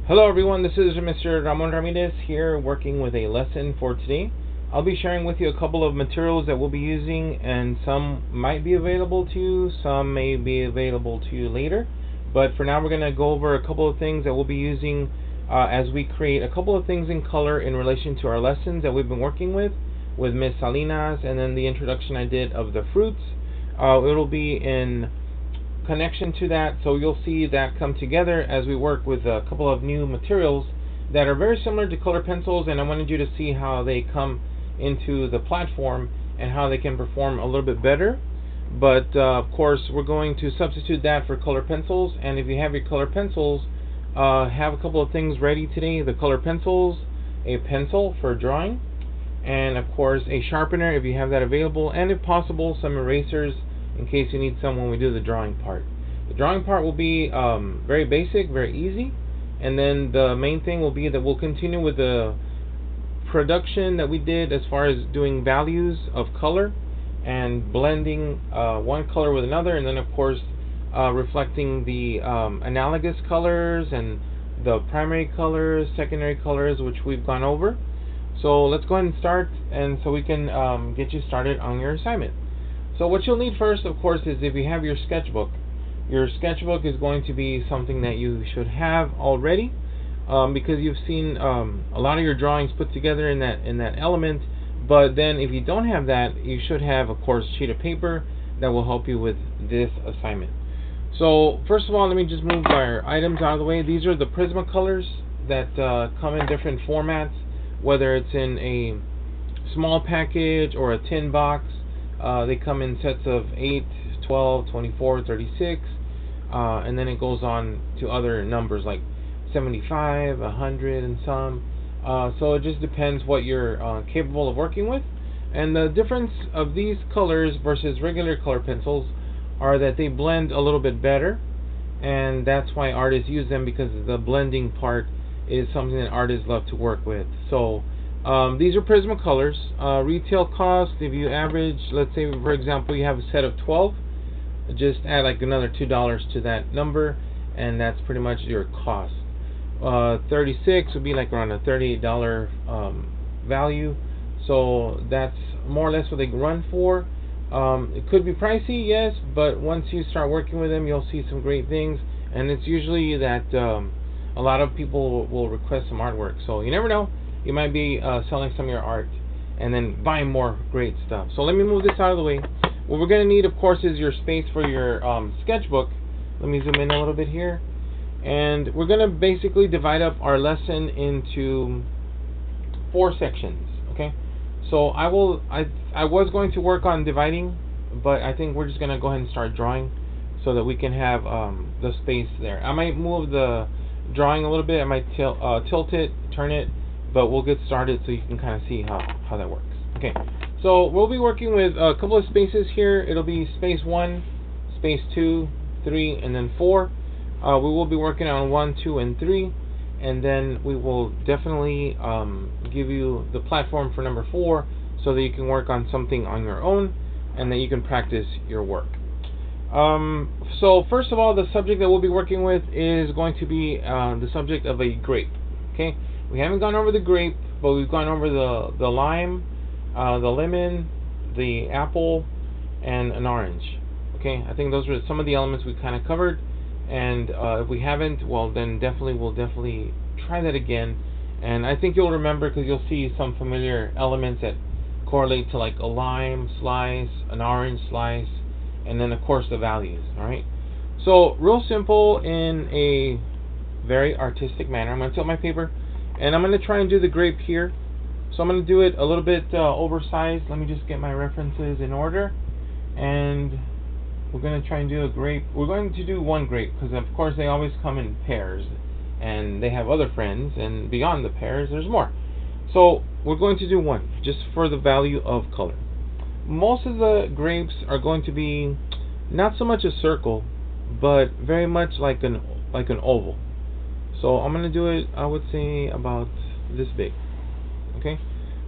Hello everyone, this is Mr. Ramon Ramirez here working with a lesson for today. I'll be sharing with you a couple of materials that we'll be using, and some might be available to you, some may be available to you later. But for now we're going to go over a couple of things that we'll be using as we create a couple of things in color in relation to our lessons that we've been working with Miss Salinas, and then the introduction I did of the fruits. It'll be in connection to that, so you'll see that come together as we work with a couple of new materials that are very similar to color pencils, and I wanted you to see how they come into the platform and how they can perform a little bit better. But of course we're going to substitute that for color pencils, and if you have your color pencils, have a couple of things ready today: the color pencils, a pencil for drawing, and of course a sharpener if you have that available, and if possible some erasers in case you need some when we do the drawing part. The drawing part will be very basic, very easy, and then the main thing will be that we'll continue with the production that we did as far as doing values of color and blending one color with another, and then of course reflecting the analogous colors and the primary colors, secondary colors, which we've gone over. So let's go ahead and start, and so we can get you started on your assignment. So what you'll need first, of course, is if you have your sketchbook. Your sketchbook is going to be something that you should have already, because you've seen a lot of your drawings put together in that element. But then if you don't have that, you should have, of course, a sheet of paper that will help you with this assignment. So first of all, let me just move our items out of the way. These are the Prismacolors that come in different formats, whether it's in a small package or a tin box. They come in sets of 8, 12, 24, 36, and then it goes on to other numbers like 75, 100, and some. So it just depends what you're capable of working with. And the difference of these colors versus regular color pencils are that they blend a little bit better, and that's why artists use them, because the blending part is something that artists love to work with. So these are Prismacolors. Retail cost, if you average, let's say for example you have a set of 12, just add like another $2 to that number, and that's pretty much your cost. 36 would be like around a $38 value, so that's more or less what they run for. It could be pricey, yes, but once you start working with them, you'll see some great things, and it's usually that a lot of people will request some artwork, so you never know. You might be selling some of your art and then buying more great stuff. So let me move this out of the way. What we're going to need, of course, is your space for your sketchbook. Let me zoom in a little bit here. And we're going to basically divide up our lesson into 4 sections. Okay. So I was going to work on dividing, but I think we're just going to go ahead and start drawing so that we can have the space there. I might move the drawing a little bit. I might tilt it, turn it, but we'll get started so you can kind of see how that works. Okay, so we'll be working with a couple of spaces here. It'll be space 1, space 2, 3, and then 4. We will be working on 1, 2, and 3, and then we will definitely give you the platform for number 4 so that you can work on something on your own and that you can practice your work. So first of all, the subject that we'll be working with is going to be the subject of a grape. Okay. We haven't gone over the grape, but we've gone over the lime, the lemon, the apple, and an orange. Okay, I think those were some of the elements we kind of covered, and if we haven't, well then we'll definitely try that again. And I think you'll remember, because you'll see some familiar elements that correlate to like a lime slice, an orange slice, and then of course the values. Alright, so real simple in a very artistic manner. I'm going to tilt my paper, and I'm going to try and do the grape here. So I'm going to do it a little bit oversized. Let me just get my references in order. And we're going to try and do a grape. We're going to do one grape, because of course they always come in pairs. And they have other friends, and beyond the pairs there's more. So we're going to do one, just for the value of color. Most of the grapes are going to be not so much a circle, but very much like an oval. So I'm going to do it, I would say, about this big. Okay?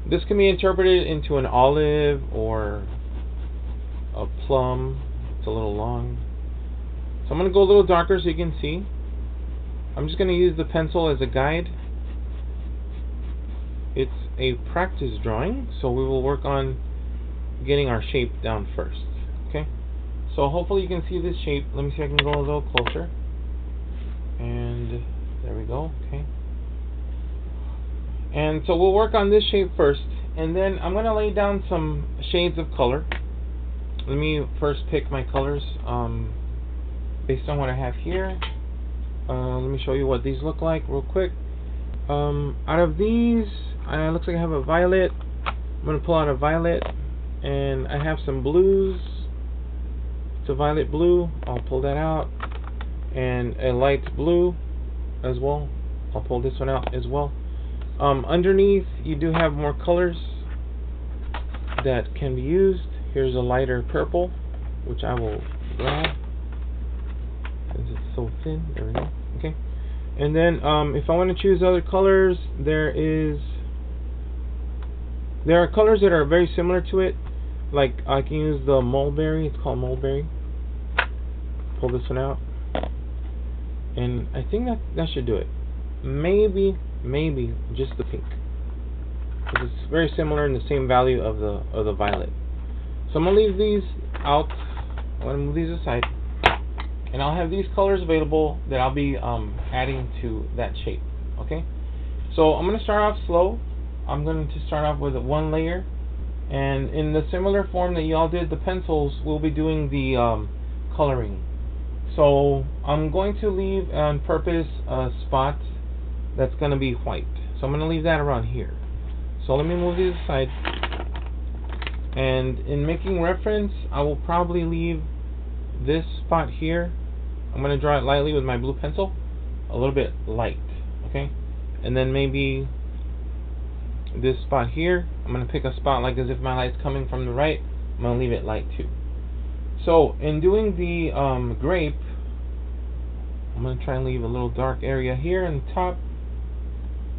This can be interpreted into an olive or a plum. It's a little long. So I'm going to go a little darker so you can see. I'm just going to use the pencil as a guide. It's a practice drawing, so we will work on getting our shape down first. Okay, so hopefully you can see this shape. Let me see if I can go a little closer. And there we go. Okay, and so we'll work on this shape first, and then I'm going to lay down some shades of color. Let me first pick my colors based on what I have here. Let me show you what these look like real quick. Out of these, it looks like I have a violet. I'm going to pull out a violet, and I have some blues. It's a violet blue. I'll pull that out, and a light blue as well. I'll pull this one out as well. Underneath, you do have more colors that can be used. Here's a lighter purple, which I will grab since it's so thin. There we go. Okay. And then if I want to choose other colors, there are colors that are very similar to it. Like I can use the mulberry. It's called mulberry. Pull this one out, and I think that should do it. Maybe just the pink, because it's very similar in the same value of the violet. So I'm gonna leave these out. I'm gonna move these aside, and I'll have these colors available that I'll be adding to that shape. Okay, so I'm gonna start off slow. I'm going to start off with one layer, and in the similar form that y'all did the pencils, we'll be doing the coloring. So I'm going to leave on purpose a spot that's going to be white. So I'm going to leave that around here. So let me move these aside, and in making reference, I will probably leave this spot here. I'm going to draw it lightly with my blue pencil, a little bit light, okay? And then maybe this spot here, I'm going to pick a spot like as if my light's coming from the right. I'm going to leave it light too. So in doing the grape, I'm going to try and leave a little dark area here on the top,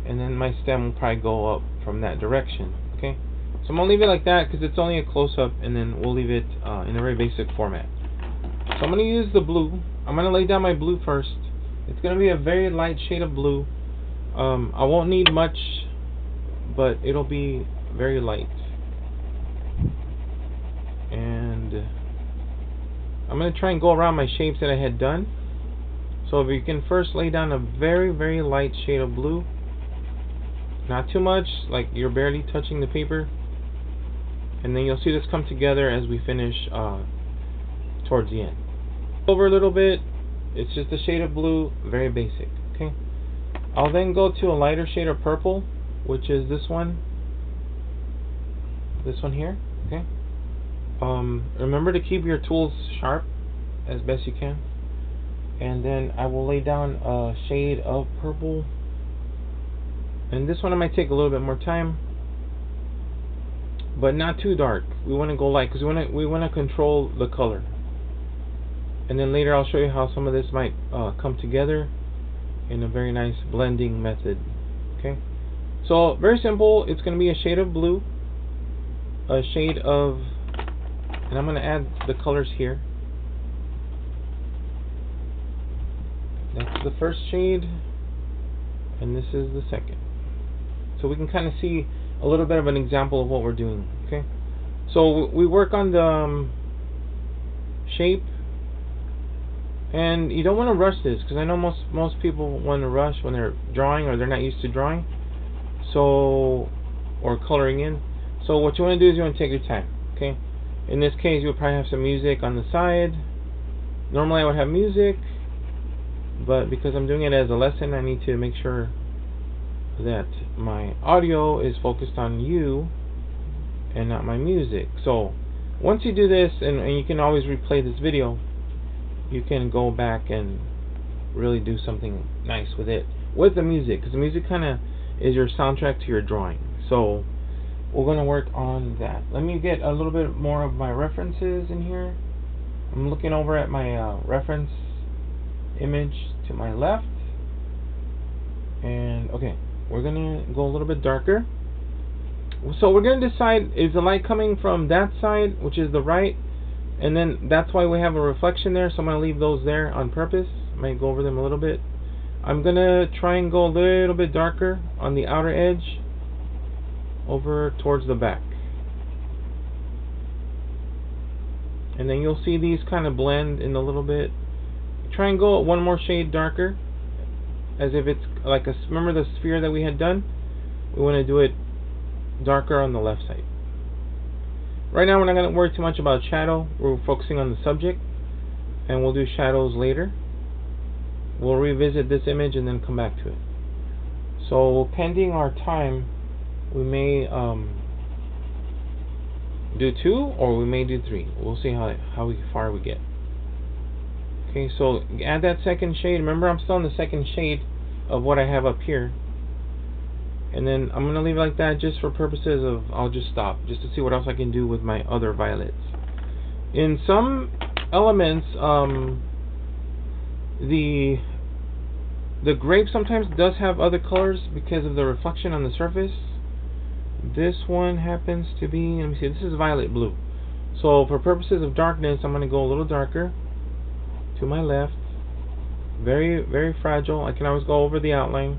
and then my stem will probably go up from that direction. Okay, so I'm going to leave it like that because it's only a close-up, and then we'll leave it in a very basic format. So I'm going to use the blue. I'm going to lay down my blue first. It's going to be a very light shade of blue. I won't need much, but it'll be very light. And I'm going to try and go around my shapes that I had done. So if you can first lay down a very, very light shade of blue. Not too much, like you're barely touching the paper. And then you'll see this come together as we finish towards the end. Over a little bit, it's just a shade of blue, very basic. Okay. I'll then go to a lighter shade of purple, which is this one here. Okay. Remember to keep your tools sharp as best you can. And then I will lay down a shade of purple, and this one I might take a little bit more time, but not too dark. We want to go light because we want to control the color. And then later I'll show you how some of this might come together in a very nice blending method. Okay. So very simple. It's going to be a shade of blue, a shade of, and I'm going to add the colors here. That's the first shade, and this is the second. So we can kind of see a little bit of an example of what we're doing. Okay. So we work on the shape, and you don't want to rush this because I know most people want to rush when they're drawing, or they're not used to drawing. So, or coloring in. So what you want to do is you want to take your time. Okay. In this case, you'll probably have some music on the side. Normally I would have music, but because I'm doing it as a lesson, I need to make sure that my audio is focused on you and not my music. So once you do this, and you can always replay this video, you can go back and really do something nice with it, with the music, because the music kind of is your soundtrack to your drawing. So we're going to work on that. Let me get a little bit more of my references in here. I'm looking over at my reference image to my left, and okay, we're gonna go a little bit darker. So we're gonna decide, is the light coming from that side, which is the right, and then that's why we have a reflection there, so I'm gonna leave those there on purpose. I might go over them a little bit, I'm gonna try and go a little bit darker on the outer edge over towards the back. And then you'll see these kind of blend in a little bit. Try and go one more shade darker, as if it's like a, remember the sphere that we had done? We want to do it darker on the left side. Right now we're not going to worry too much about shadow. We're focusing on the subject, and we'll do shadows later. We'll revisit this image and then come back to it. So pending our time, we may do 2 or we may do 3. We'll see how far we get. Okay, so add that second shade. Remember, I'm still in the second shade of what I have up here. And then I'm going to leave it like that just for purposes of, I'll just stop, just to see what else I can do with my other violets. In some elements, the grape sometimes does have other colors because of the reflection on the surface. This one happens to be, let me see, this is violet blue. So for purposes of darkness, I'm going to go a little darker to my left. Very, very fragile. I can always go over the outline.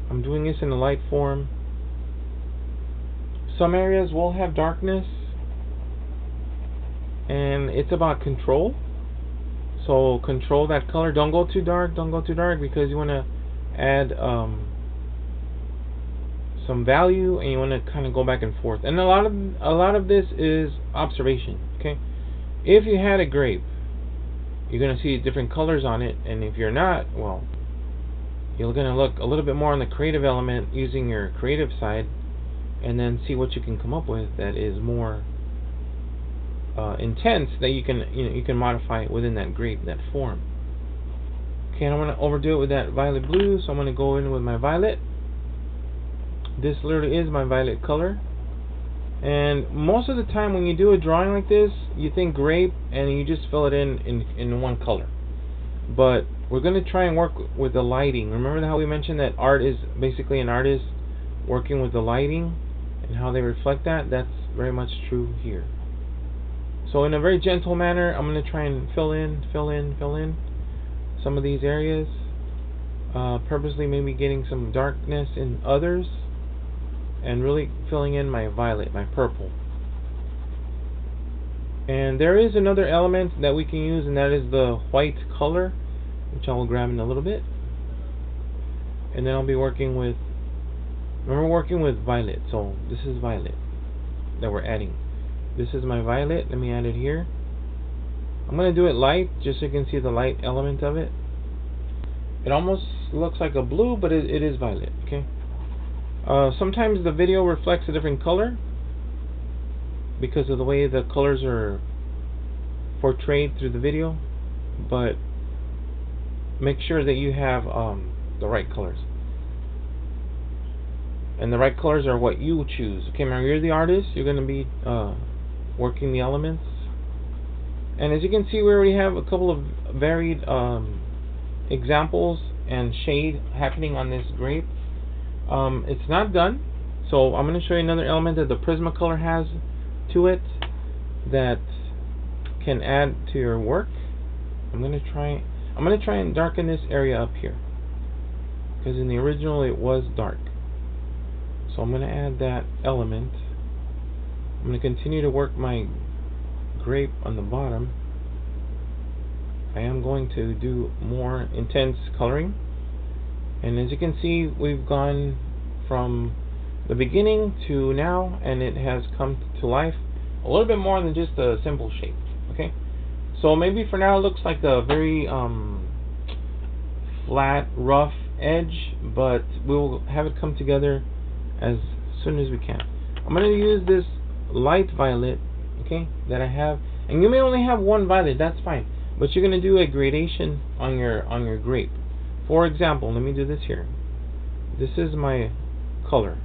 I'm doing this in a light form. Some areas will have darkness, and it's about control. So control that color. Don't go too dark. Don't go too dark, because you want to add some value, and you want to kind of go back and forth. And a lot of this is observation. Okay, if you had a grape, you're going to see different colors on it, and if you're not, well, you're going to look a little bit more on the creative element using your creative side, and then see what you can come up with that is more intense, that you can modify within that grape, that form. Okay, I don't want to overdo it with that violet blue, so I'm going to go in with my violet. This literally is my violet color. And most of the time when you do a drawing like this, you think grape and you just fill it in one color. But we're going to try and work with the lighting. Remember how we mentioned that art is basically an artist working with the lighting and how they reflect that? That's very much true here. So in a very gentle manner, I'm going to try and fill in some of these areas. Purposely maybe getting some darkness in others, and really filling in my violet, my purple. And there is another element that we can use, and that is the white color, which I will grab in a little bit. And then I'll be working with, remember, working with violet. So this is violet that we're adding. This is my violet. Let me add it here. I'm going to do it light, just so you can see the light element of it. It almost looks like a blue, but it is violet. Okay. Sometimes the video reflects a different color because of the way the colors are portrayed through the video, but make sure that you have the right colors. And the right colors are what you choose. Okay, now you're the artist, you're going to be working the elements. And as you can see, we already have a couple of varied examples and shade happening on this grape. It's not done, so I'm going to show you another element that the Prismacolor has to it that can add to your work. I'm going to try and darken this area up here, because in the original it was dark. So I'm going to add that element. I'm going to continue to work my grape on the bottom. I am going to do more intense coloring. And as you can see, we've gone from the beginning to now, and it has come to life a little bit more than just a simple shape. Okay, so maybe for now it looks like a very flat, rough edge, but we'll have it come together as soon as we can. I'm going to use this light violet, okay, that I have, and you may only have one violet, that's fine, but you're going to do a gradation on your grape. For example, let me do this here. This is my color,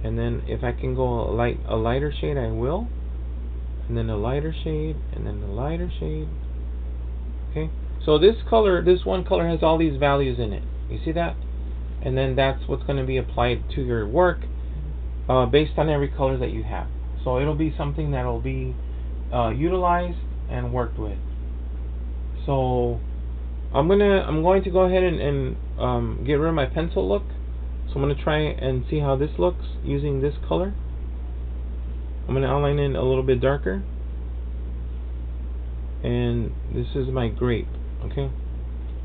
and then if I can go a lighter shade, I will, and then a lighter shade, and then a lighter shade. Okay, so this one color has all these values in it. You see that? And then that's what's going to be applied to your work based on every color that you have. So it'll be something that will be utilized and worked with. So I'm going to go ahead and get rid of my pencil look. So I'm going to try and see how this looks using this color. I'm going to outline it a little bit darker. And this is my grape. Okay.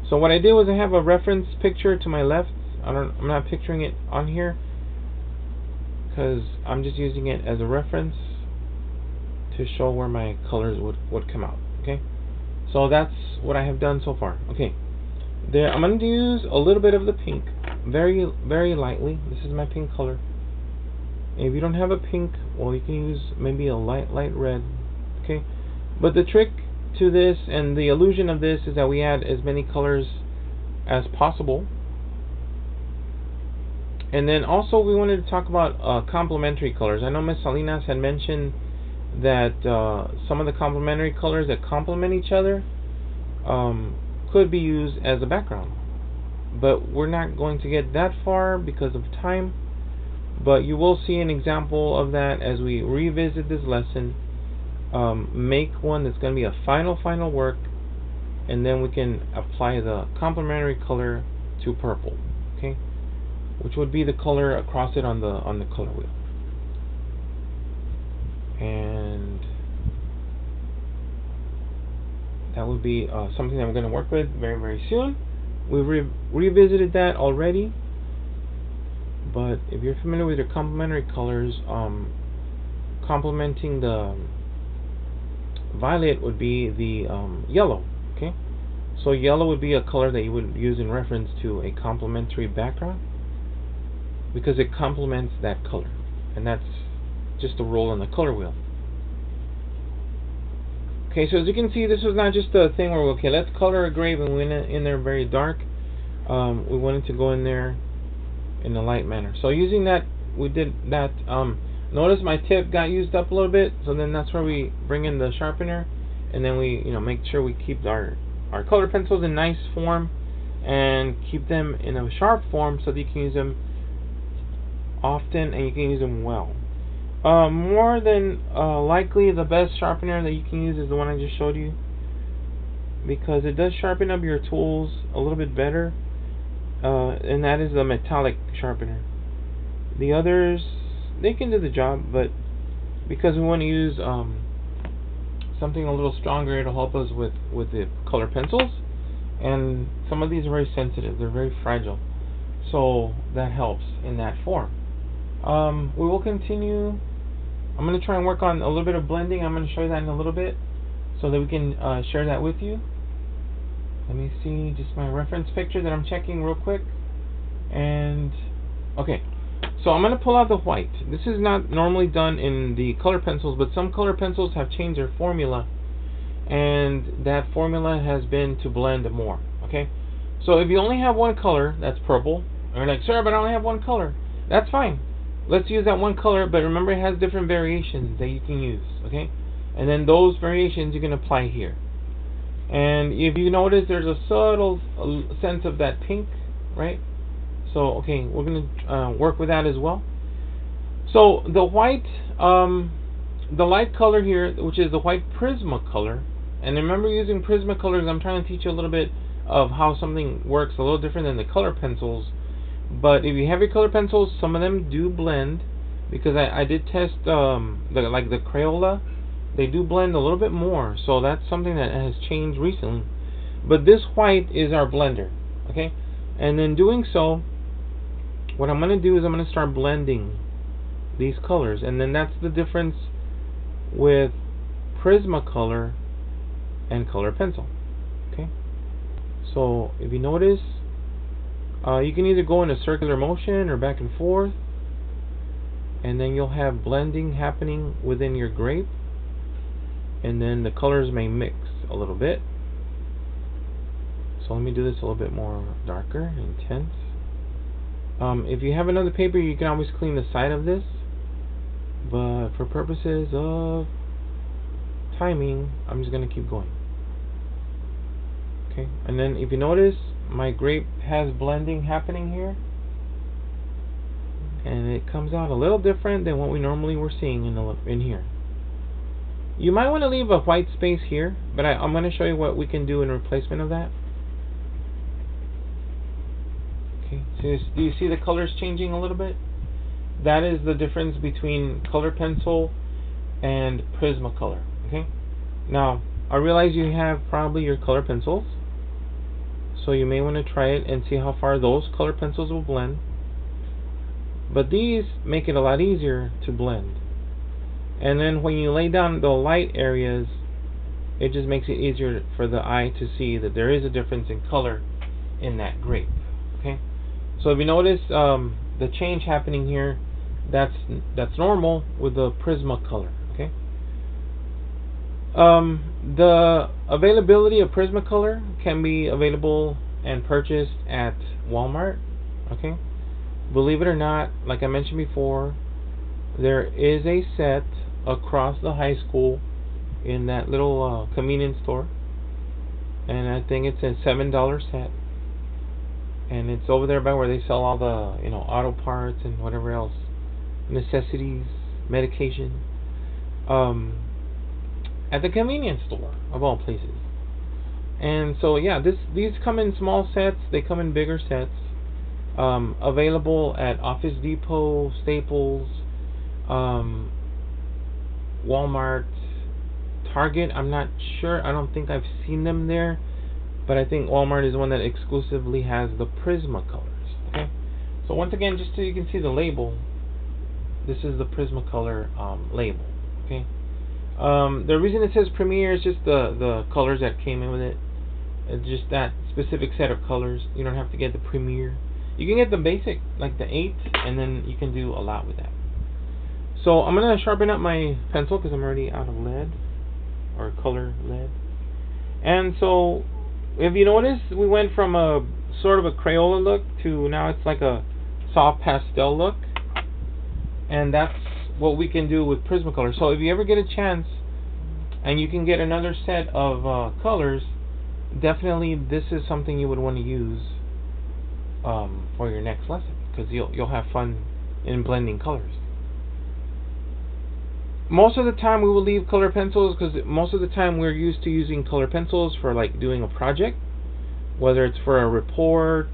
So what I did was I have a reference picture to my left. I'm not picturing it on here because I'm just using it as a reference to show where my colors would come out. Okay. So that's what I have done so far. Okay. There, I'm going to use a little bit of the pink, very, very lightly. This is my pink color. If you don't have a pink, well, you can use maybe a light red. Okay. But the trick to this and the illusion of this is that we add as many colors as possible. And then also we wanted to talk about complementary colors. I know Ms. Salinas had mentioned that some of the complementary colors that complement each other could be used as a background, but we're not going to get that far because of time. But you will see an example of that as we revisit this lesson. Make one that's going to be a final work, and then we can apply the complementary color to purple, okay, which would be the color across it on the color wheel. And that would be something that we're going to work with very, very soon. We've revisited that already, but if you're familiar with your complementary colors, complementing the violet would be the yellow. Okay, so yellow would be a color that you would use in reference to a complementary background because it complements that color, and that's just a roll on the color wheel. Okay, so as you can see, this was not just a thing where, okay, let's color a grape and we went in there very dark. We wanted to go in there in a light manner. So using that, we did that. Notice my tip got used up a little bit, so then that's where we bring in the sharpener, and then we, make sure we keep our color pencils in nice form and keep them in a sharp form so that you can use them often and you can use them well. More than likely, the best sharpener that you can use is the one I just showed you, because it does sharpen up your tools a little bit better, and that is the metallic sharpener. The others, they can do the job, but because we want to use something a little stronger, it'll help us with the color pencils, and some of these are very sensitive, they're very fragile, so that helps in that form. We will continue. I'm going to try and work on a little bit of blending. I'm going to show you that in a little bit so that we can share that with you. Let me see just my reference picture that I'm checking real quick. And okay, so I'm going to pull out the white. This is not normally done in the color pencils, but some color pencils have changed their formula, and that formula has been to blend more. Okay, so if you only have one color, that's purple, and you're like, sir, but I only have one color, that's fine. Let's use that one color, but remember it has different variations that you can use, okay? And then those variations you can apply here. And if you notice, there's a subtle sense of that pink, right? So, okay, we're going to work with that as well. So, the white, the light color here, which is the white Prismacolor, and remember using Prismacolors, I'm trying to teach you a little bit of how something works a little different than the color pencils. But if you have your color pencils, some of them do blend, because I did test like the Crayola, they do blend a little bit more, so that's something that has changed recently. But this white is our blender, okay? And in doing so, what I'm going to do is I'm going to start blending these colors, and then that's the difference with Prismacolor and color pencil, okay? So if you notice, you can either go in a circular motion or back and forth, and then you'll have blending happening within your grape, and then the colors may mix a little bit. So let me do this a little bit more darker, intense. If you have another paper, you can always clean the side of this, but for purposes of timing, I'm just going to keep going. Okay, and then if you notice, my grape has blending happening here, and it comes out a little different than what we normally were seeing in here. You might want to leave a white space here, but I'm going to show you what we can do in replacement of that. So do you see the colors changing a little bit? That is the difference between color pencil and Prismacolor. Okay. Now I realize you have probably your color pencils, so you may want to try it and see how far those color pencils will blend. But these make it a lot easier to blend. And then when you lay down the light areas, it just makes it easier for the eye to see that there is a difference in color in that grape. Okay. So if you notice the change happening here, that's normal with the Prismacolor. Okay. The availability of Prismacolor can be available and purchased at Walmart. Okay. Believe it or not, like I mentioned before, there is a set across the high school in that little convenience store, and I think it's a $7 set, and it's over there by where they sell all the auto parts and whatever else, necessities, medication, at the convenience store of all places. And so yeah, these come in small sets, they come in bigger sets. Available at Office Depot, Staples, Walmart, Target. I'm not sure. I don't think I've seen them there, but I think Walmart is the one that exclusively has the Prismacolors. Okay. So once again, just so you can see the label, this is the Prismacolor label. Okay. The reason it says Premier is just the colors that came in with it. It's just that specific set of colors. You don't have to get the Premier. You can get the basic, like the 8, and then you can do a lot with that. So I'm going to sharpen up my pencil because I'm already out of lead, or color lead. And so, if you notice, we went from a sort of a Crayola look to now it's like a soft pastel look. And that's what we can do with Prismacolor. So if you ever get a chance, and you can get another set of colors, definitely this is something you would want to use for your next lesson, because you'll have fun in blending colors. Most of the time we will leave color pencils because most of the time we're used to using color pencils for like doing a project, whether it's for a report,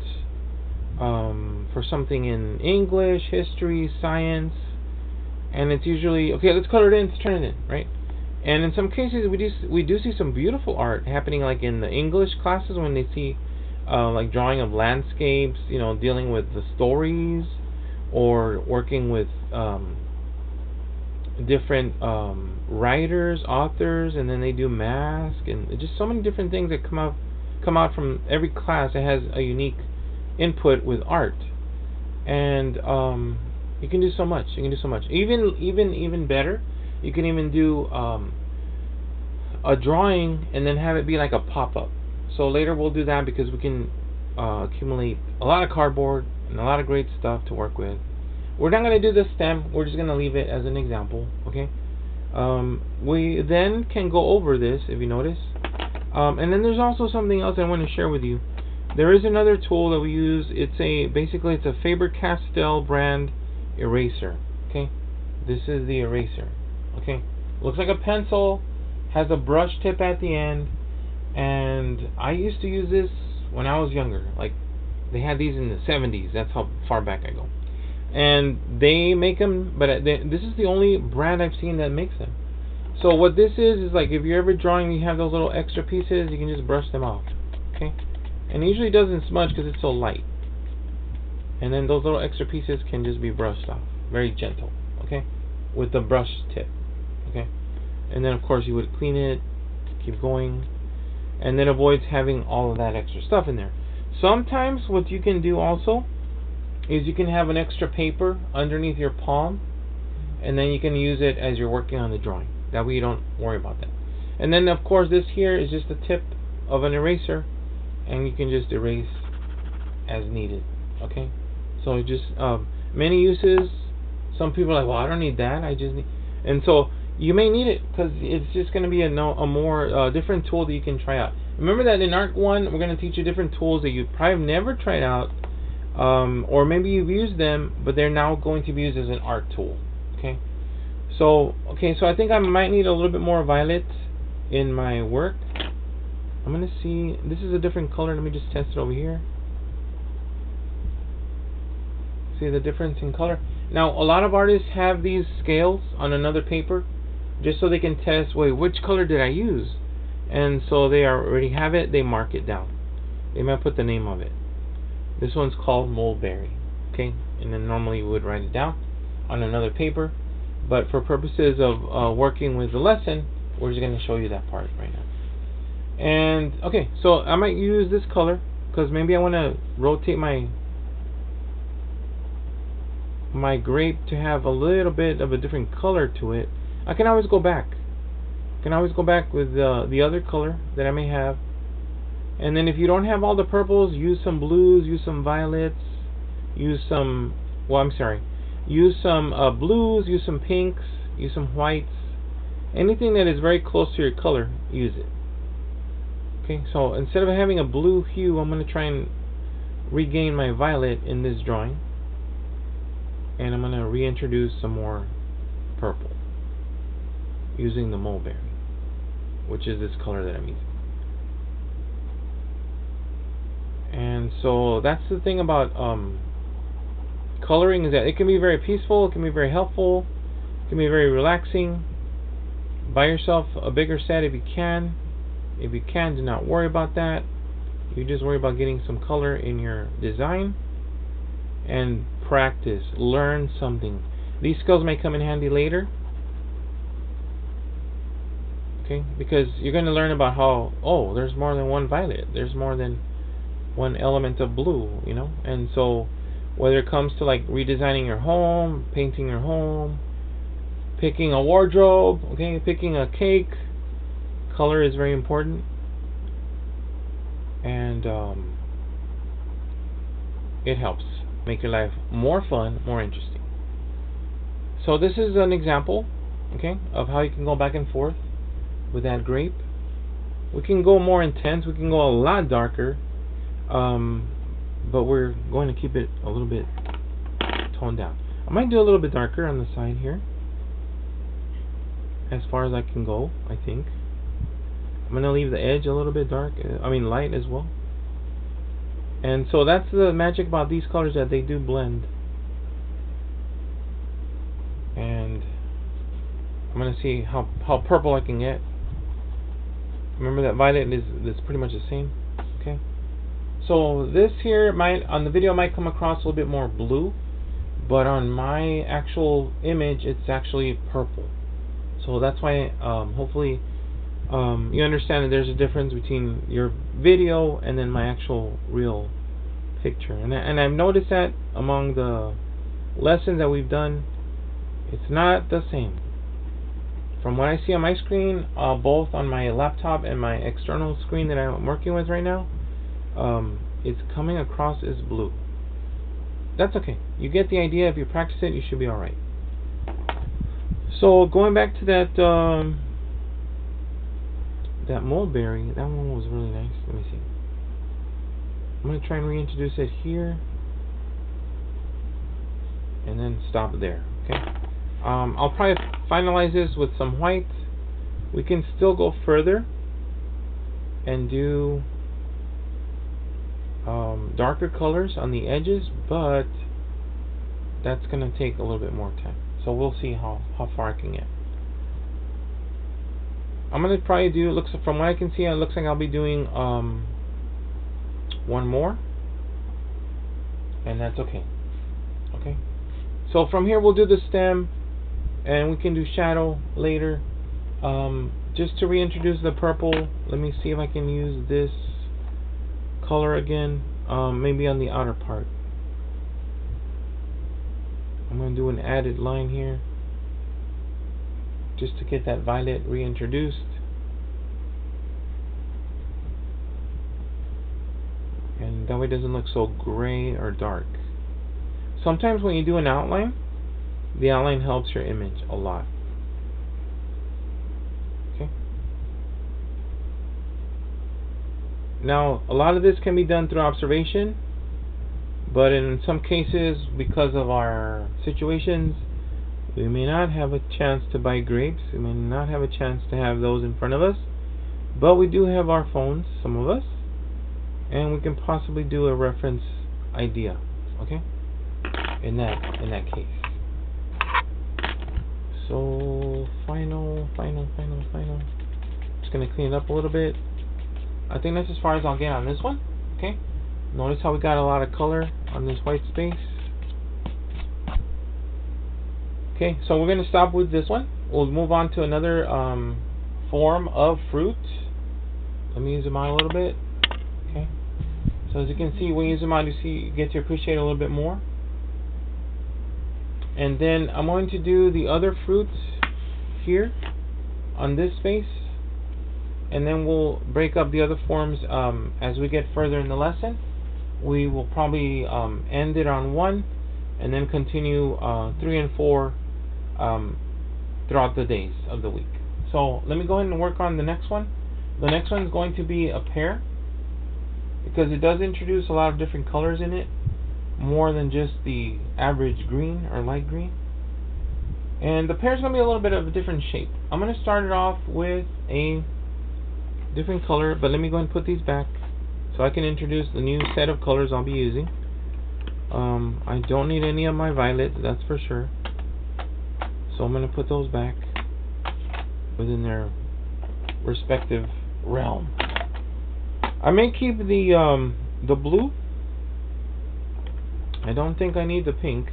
for something in English, history, science, and it's usually okay. Let's color it in. Let's turn it in, right? And in some cases we do see some beautiful art happening, like in the English classes when they see like drawing of landscapes, dealing with the stories, or working with different writers, authors, and then they do mask, and just so many different things that come out from every class that has a unique input with art. And you can do so much. Even better, you can even do a drawing and then have it be like a pop-up. So later we'll do that because we can accumulate a lot of cardboard and a lot of great stuff to work with. We're not going to do the stem. We're just going to leave it as an example. Okay. We then can go over this, if you notice. And then there's also something else I want to share with you. There is another tool that we use. Basically it's a Faber-Castell brand eraser. Okay. This is the eraser. Okay. Looks like a pencil. Has a brush tip at the end. And I used to use this when I was younger. Like, they had these in the 70s. That's how far back I go. And they make them, but this is the only brand I've seen that makes them. So what this is like, if you're ever drawing, you have those little extra pieces, you can just brush them off. Okay. And it usually doesn't smudge because it's so light. And then those little extra pieces can just be brushed off. Very gentle. Okay. With the brush tip. Okay. And then of course you would clean it, keep going, and then avoids having all of that extra stuff in there. Sometimes what you can do also is you can have an extra paper underneath your palm, and then you can use it as you're working on the drawing. That way you don't worry about that. And then of course this here is just the tip of an eraser, and you can just erase as needed. Okay. So just many uses. Some people are like, well, I don't need that. I just need, and so you may need it because it's just going to be a more different tool that you can try out. Remember that in Art 1, we're going to teach you different tools that you probably have never tried out, or maybe you've used them, but they're now going to be used as an art tool. Okay. So I think I might need a little bit more violet in my work. I'm going to see. This is a different color. Let me just test it over here. See the difference in color? Now, a lot of artists have these scales on another paper just so they can test, wait, which color did I use? And so they already have it, they mark it down. They might put the name of it. This one's called Mulberry. Okay? And then normally you would write it down on another paper. But for purposes of working with the lesson, we're just going to show you that part right now. And, okay, so I might use this color because maybe I want to rotate my grape to have a little bit of a different color to it. I can always go back. I can always go back with the other color that I may have. And then if you don't have all the purples, use some blues, use some violets, use some, use some blues, use some pinks, use some whites. Anything that is very close to your color, use it. Okay, so instead of having a blue hue, I'm going to try and regain my violet in this drawing. And I'm going to reintroduce some more purple using the mulberry, which is this color that I'm using. And so that's the thing about coloring, is that it can be very peaceful, it can be very helpful, it can be very relaxing. Buy yourself a bigger set if you can. If you can, do not worry about that. You just worry about getting some color in your design and practice. Learn something. These skills may come in handy later. Okay, because you're going to learn about how, oh, there's more than one violet. There's more than one element of blue, you know? And so whether it comes to like redesigning your home, painting your home, picking a wardrobe, okay, picking a cake, color is very important. And it helps make your life more fun, more interesting. So this is an example, okay, of how you can go back and forth with that grape. We can go more intense, we can go a lot darker, but we're going to keep it a little bit toned down. I might do a little bit darker on the side here, as far as I can go, I think. I'm going to leave the edge a little bit dark, light as well. And so that's the magic about these colors, that they do blend. And I'm going to see how purple I can get. Remember that violet is pretty much the same. Okay. So this here might, on the video, might come across a little bit more blue, but on my actual image it's actually purple. So that's why hopefully you understand that there's a difference between your video and then my actual real picture. And I've noticed that among the lessons that we've done, it's not the same. From what I see on my screen, both on my laptop and my external screen that I'm working with right now, it's coming across as blue. That's okay. You get the idea. If you practice it, you should be alright. So going back to that that mulberry, that one was really nice. Let me see. I'm going to try and reintroduce it here, and then stop there. Okay. I'll probably finalize this with some white. We can still go further and do darker colors on the edges, but that's going to take a little bit more time. So we'll see how far I can get. I'm going to probably do, from what I can see, it looks like I'll be doing one more, and that's okay. Okay. So from here we'll do the stem, and we can do shadow later. Just to reintroduce the purple, let me see if I can use this color again, maybe on the outer part. I'm going to do an added line here just to get that violet reintroduced. And that way it doesn't look so gray or dark. Sometimes when you do an outline, the outline helps your image a lot. Okay. Now, a lot of this can be done through observation, but in some cases, because of our situations, we may not have a chance to buy grapes. We may not have a chance to have those in front of us, but we do have our phones, some of us, and we can possibly do a reference idea. Okay. in that case. So final. Just gonna clean it up a little bit. I think that's as far as I'll get on this one. Okay. Notice how we got a lot of color on this white space. Okay, so we're gonna stop with this one. We'll move on to another form of fruit. Let me zoom out a little bit. Okay. So as you can see, when you zoom out, you get to appreciate it a little bit more. And then I'm going to do the other fruits here on this space, and then we'll break up the other forms as we get further in the lesson. We will probably end it on 1 and then continue 3 and 4 throughout the days of the week. So let me go ahead and work on the next one. The next one is going to be a pear, because it does introduce a lot of different colors in it, more than just the average green or light green. And the pear is going to be a little bit of a different shape. I'm going to start it off with a different color, but let me go ahead and put these back so I can introduce the new set of colors I'll be using. I don't need any of my violets, that's for sure. So I'm going to put those back within their respective realm. I may keep the blue. I don't think I need the pink.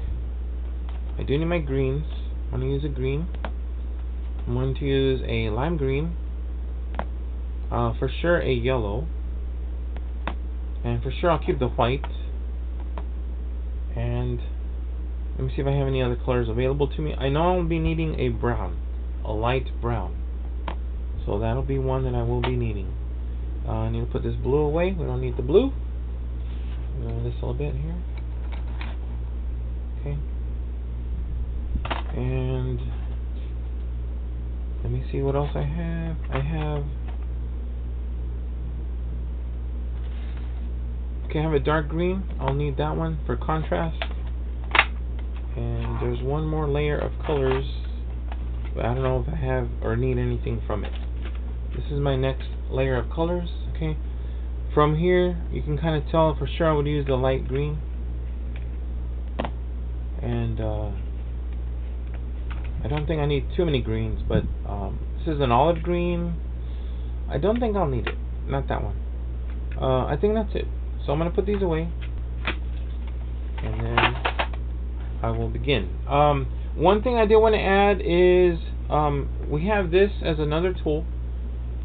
I do need my greens. I'm going to use a green. I'm going to use a lime green. For sure a yellow. And for sure I'll keep the white. And let me see if I have any other colors available to me. I know I'll be needing a brown. A light brown. So that'll be one that I will be needing. I need to put this blue away. We don't need the blue. Move this a little bit here. Okay. And let me see what else I have. Okay, I have a dark green. I'll need that one for contrast. And there's one more layer of colors, but I don't know if I have or need anything from it. This is my next layer of colors. Okay. From here, you can kind of tell for sure I would use the light green. And I don't think I need too many greens, but this is an olive green. I don't think I'll need it. Not that one. I think that's it. So I'm going to put these away, and then I will begin. One thing I did want to add is we have this as another tool,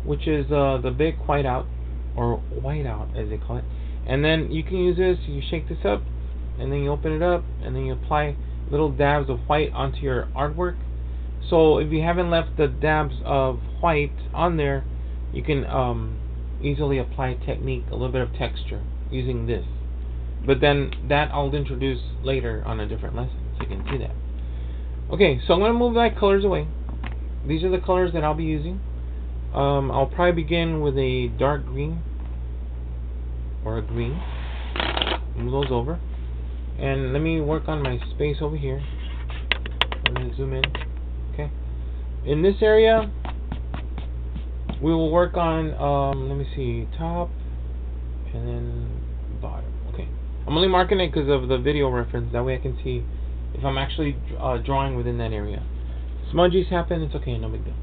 which is the big whiteout, or whiteout as they call it. And then you can use this. You shake this up, and then you open it up, and then you apply little dabs of white onto your artwork. So if you haven't left the dabs of white on there, you can easily apply technique, a little bit of texture using this. But then that I'll introduce later on a different lesson, so you can see that. Okay, so I'm going to move my colors away. These are the colors that I'll be using. I'll probably begin with a dark green or a green. Move those over. And let me work on my space over here. I'm going to zoom in. Okay. In this area, we will work on, let me see, top and then bottom. Okay. I'm only marking it because of the video reference. That way I can see if I'm actually drawing within that area. Smudgies happen, it's okay, no big deal.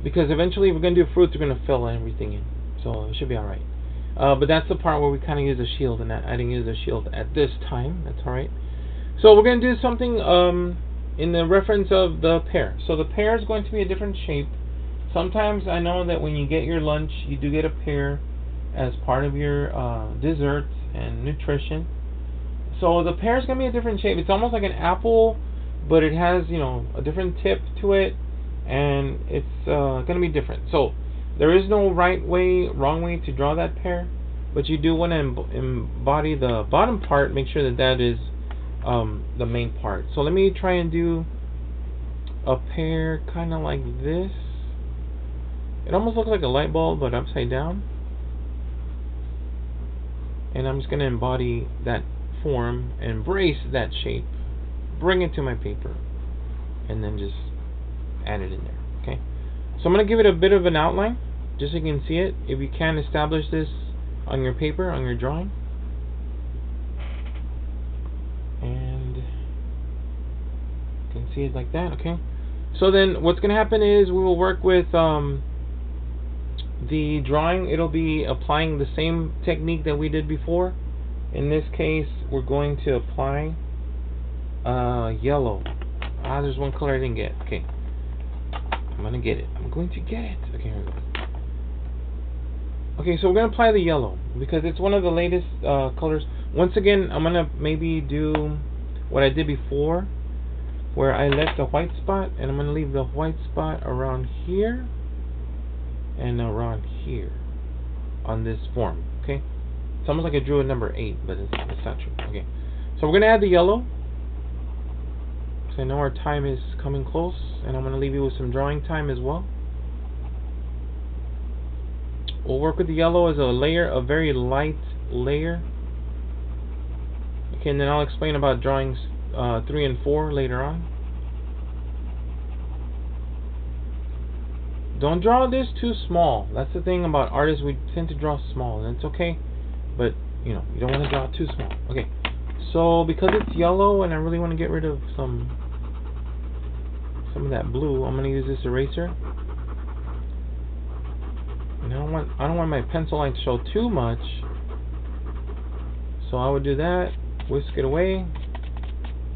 Because eventually if we're going to do fruits, we're going to fill everything in. So it should be alright. But that's the part where we kind of use a shield, and I didn't use a shield at this time. That's alright. So we're going to do something in the reference of the pear. So the pear is going to be a different shape. Sometimes I know that when you get your lunch, you do get a pear as part of your dessert and nutrition. So the pear is going to be a different shape. It's almost like an apple, but it has, you know, a different tip to it, and it's going to be different. So there is no right way, wrong way to draw that pear, but you do want to embody the bottom part. Make sure that that is the main part. So let me try and do a pear kind of like this. It almost looks like a light bulb, but upside down. And I'm just going to embody that form, embrace that shape, bring it to my paper, and then just add it in there. Okay. So I'm going to give it a bit of an outline, just so you can see it. If you can establish this on your paper, on your drawing. And see it like that. Okay. So then what's going to happen is we will work with the drawing. It'll be applying the same technique that we did before. In this case, we're going to apply yellow. There's one color I didn't get. Okay. I'm going to get it. I'm going to get it. Okay, here we go. Okay, so we're going to apply the yellow because it's one of the latest colors. Once again, I'm going to maybe do what I did before, where I left the white spot, and I'm going to leave the white spot around here and around here on this form. Okay, it's almost like I drew a number 8, but it's not true. Okay, so we're going to add the yellow. So I know our time is coming close, and I'm going to leave you with some drawing time as well. We'll work with the yellow as a layer, a very light layer. Okay, and then I'll explain about drawings 3 and 4 later on. Don't draw this too small. That's the thing about artists, we tend to draw small, and it's okay, but you know, you don't want to draw too small. Okay, so because it's yellow and I really want to get rid of some of that blue, I'm going to use this eraser. And I don't want my pencil line to show too much, so I would do that, whisk it away.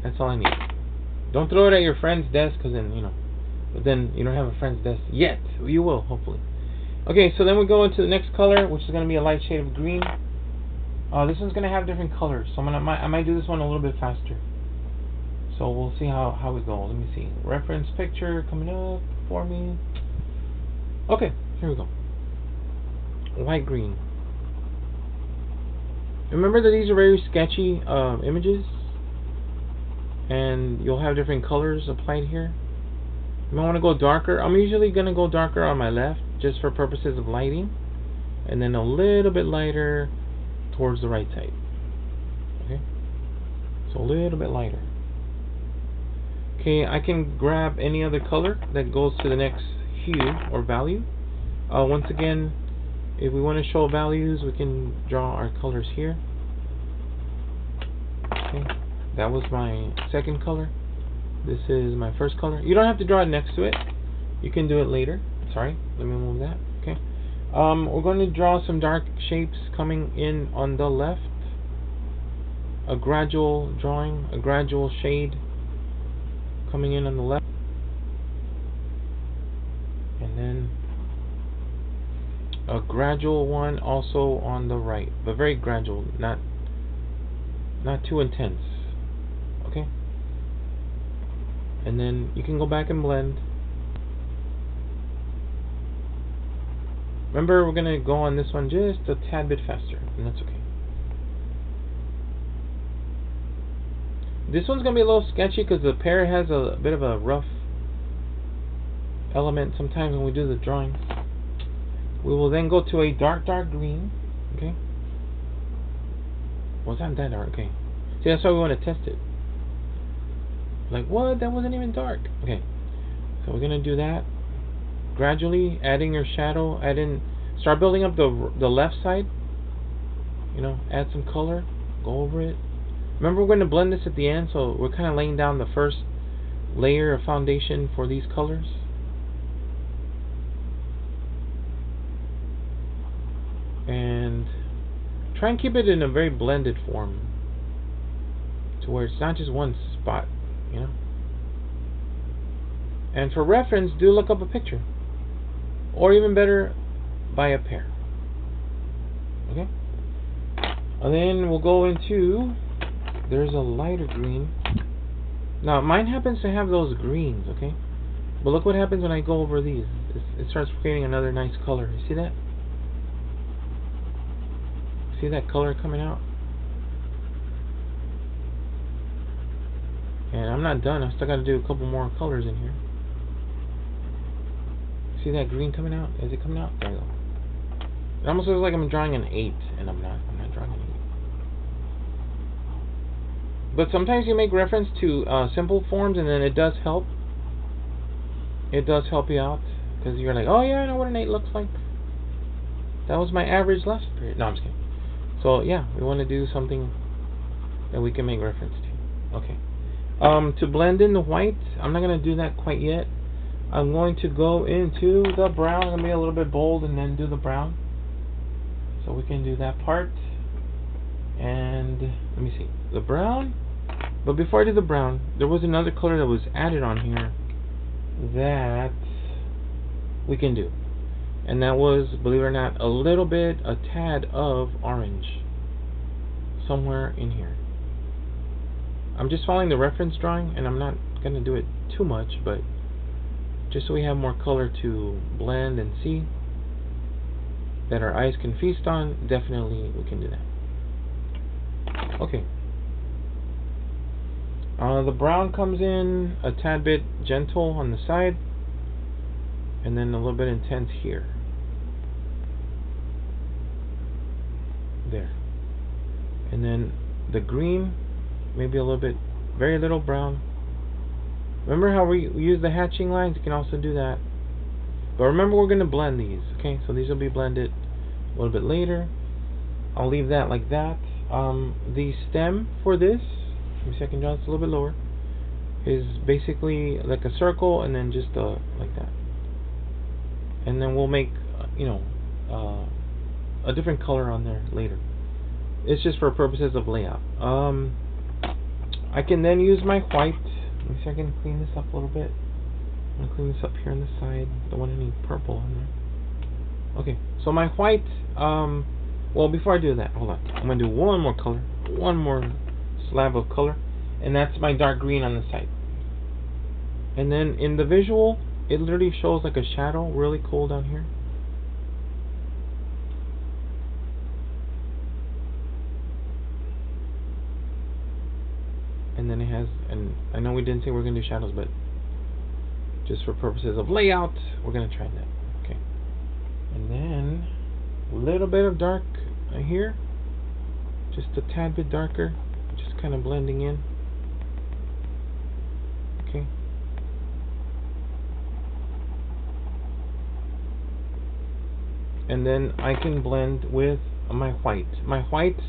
That's all I need. Don't throw it at your friend's desk, because then, you know, but then you don't have a friend's desk yet. You will, hopefully. Okay, so then we go into the next color, which is going to be a light shade of green. This one's going to have different colors, so I might do this one a little bit faster. So we'll see how we go. Let me see. Reference picture coming up for me. Okay, here we go. Light green. Remember that these are very sketchy images, and you'll have different colors applied here. You might want to go darker. I'm usually going to go darker on my left, just for purposes of lighting, and then a little bit lighter towards the right side. Okay, so a little bit lighter. Okay, I can grab any other color that goes to the next hue or value. Once again, if we want to show values, we can draw our colors here. Okay, that was my second color. This is my first color. You don't have to draw it next to it. You can do it later. Sorry, let me move that. Okay. We're going to draw some dark shapes coming in on the left. A gradual drawing, a gradual shade coming in on the left. And then a gradual one also on the right, but very gradual, not too intense. Okay, and then you can go back and blend. Remember, we're gonna go on this one just a tad bit faster, and that's okay. This one's gonna be a little sketchy because the pear has a bit of a rough element sometimes when we do the drawings. We will then go to a dark green. Okay. Was that dark? Okay. See, that's why we want to test it. Like, what? That wasn't even dark. Okay. So we're gonna do that. Gradually adding your shadow. Start building up the left side. You know, add some color. Go over it. Remember, we're going to blend this at the end, so we're kind of laying down the first layer of foundation for these colors. And try and keep it in a very blended form, to where it's not just one spot, you know. And for reference, do look up a picture, or even better, buy a pair. Okay. And then we'll go into, there's a lighter green. Now mine happens to have those greens, okay? But look what happens when I go over these. It starts creating another nice color. You see that? See that color coming out? And I'm not done. I still got to do a couple more colors in here. See that green coming out? Is it coming out? There we go. It almost looks like I'm drawing an 8, and I'm not drawing an 8. But sometimes you make reference to simple forms, and then it does help. It does help you out, because you're like, oh yeah, I know what an 8 looks like. That was my average last period. No, I'm just kidding. So yeah, we want to do something that we can make reference to. Okay. To blend in the white, I'm not going to do that quite yet. I'm going to go into the brown. I'm going to be a little bit bold and then do the brown. So we can do that part. And let me see. The brown. But before I do the brown, there was another color that was added on here that we can do. And that was, believe it or not, a tad of orange. Somewhere in here. I'm just following the reference drawing, and I'm not going to do it too much, but just so we have more color to blend and see that our eyes can feast on, definitely we can do that. Okay. The brown comes in a tad bit gentle on the side, and then a little bit intense here. There. And then the green, maybe a little bit, very little brown. Remember how we use the hatching lines? You can also do that. But remember, we're going to blend these, okay? So these will be blended a little bit later. I'll leave that like that. The stem for this, let me see if I can draw this a little bit lower, is basically like a circle and then just like that. And then we'll make, a different color on there later. It's just for purposes of layout. I can then use my white. Let me see if I can clean this up a little bit. I'm going to clean this up here on the side. Don't want any purple on there. Okay, so my white, well, before I do that, hold on. I'm going to do one more color. One more slab of color. And that's my dark green on the side. And then in the visual, it literally shows like a shadow, really cool down here. And then it has, and I know we didn't say we're going to do shadows, but just for purposes of layout, we're going to try that. Okay. And then a little bit of dark here, just a tad bit darker, just kind of blending in. Okay. And then I can blend with my white. My white,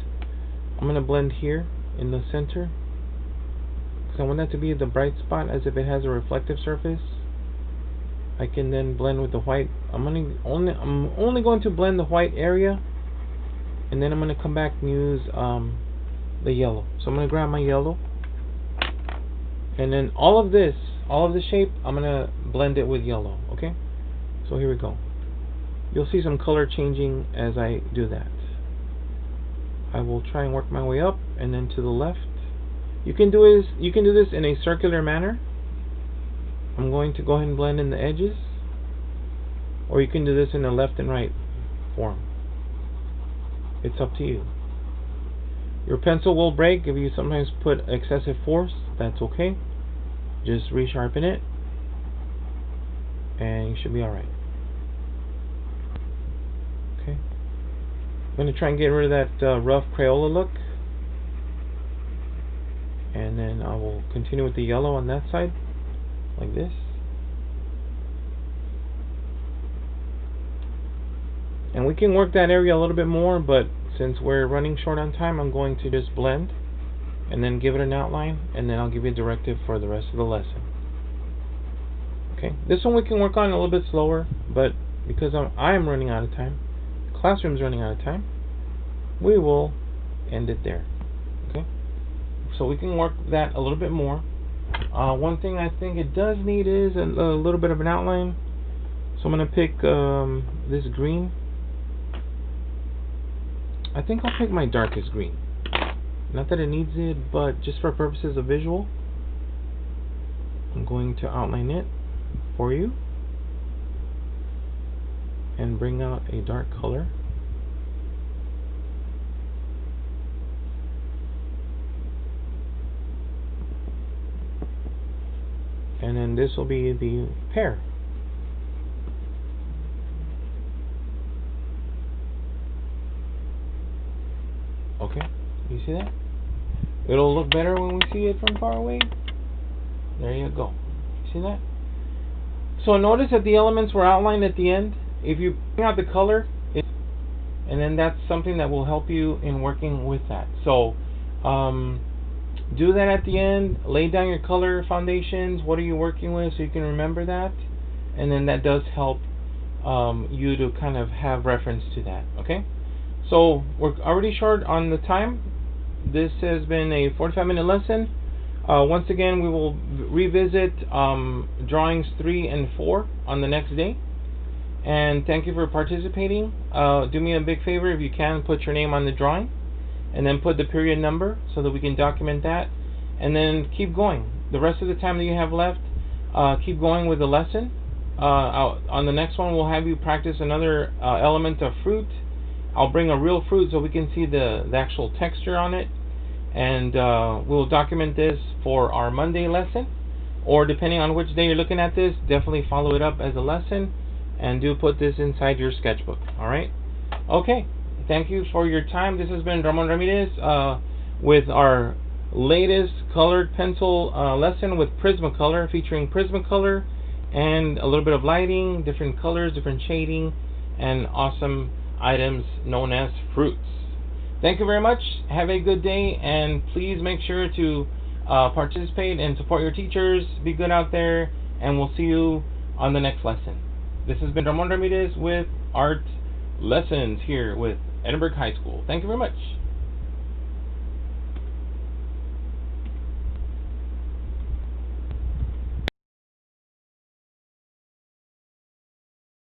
I'm going to blend here in the center. So I want that to be the bright spot, as if it has a reflective surface. I can then blend with the white. I'm only going to blend the white area, and then I'm going to come back and use the yellow. So I'm going to grab my yellow, and then all of the shape, I'm going to blend it with yellow. Okay. So here we go. You'll see some color changing as I do that. I will try and work my way up and then to the left. You can do this in a circular manner. I'm going to go ahead and blend in the edges, or you can do this in a left and right form. It's up to you. Your pencil will break if you sometimes put excessive force. That's okay. Just resharpen it, and you should be alright. Okay. I'm going to try and get rid of that rough Crayola look. And then I will continue with the yellow on that side, like this. And we can work that area a little bit more, but since we're running short on time, I'm going to just blend and then give it an outline, and then I'll give you a directive for the rest of the lesson. Okay, this one we can work on a little bit slower, but because I'm running out of time, the classroom's running out of time, we will end it there. Okay. So we can work that a little bit more. One thing I think it does need is a little bit of an outline. So I'm going to pick this green. I think I'll pick my darkest green. Not that it needs it, but just for purposes of visual, I'm going to outline it for you and bring out a dark color. And then this will be the pear. Okay, you see that? It'll look better when we see it from far away. There you go. See that? So notice that the elements were outlined at the end. If you bring out the color, and then that's something that will help you in working with that. So Do that at the end. Lay down your color foundations. What are you working with so you can remember that? And then that does help you to kind of have reference to that. Okay? So we're already short on the time. This has been a 45-minute lesson. Once again, we will revisit drawings 3 and 4 on the next day. And thank you for participating. Do me a big favor, if you can, put your name on the drawing, and then put the period number so that we can document that, and then keep going. The rest of the time that you have left, keep going with the lesson. On the next one, we'll have you practice another element of fruit. I'll bring a real fruit so we can see the actual texture on it, and we'll document this for our Monday lesson, or depending on which day you're looking at this, definitely follow it up as a lesson, and do put this inside your sketchbook. Alright? Okay. Thank you for your time. This has been Ramon Ramirez with our latest colored pencil lesson with Prismacolor, featuring Prismacolor and a little bit of lighting, different colors, different shading, and awesome items known as fruits. Thank you very much. Have a good day, and please make sure to participate and support your teachers. Be good out there, and we'll see you on the next lesson. This has been Ramon Ramirez with Art Lessons here with Edinburgh High School. Thank you very much.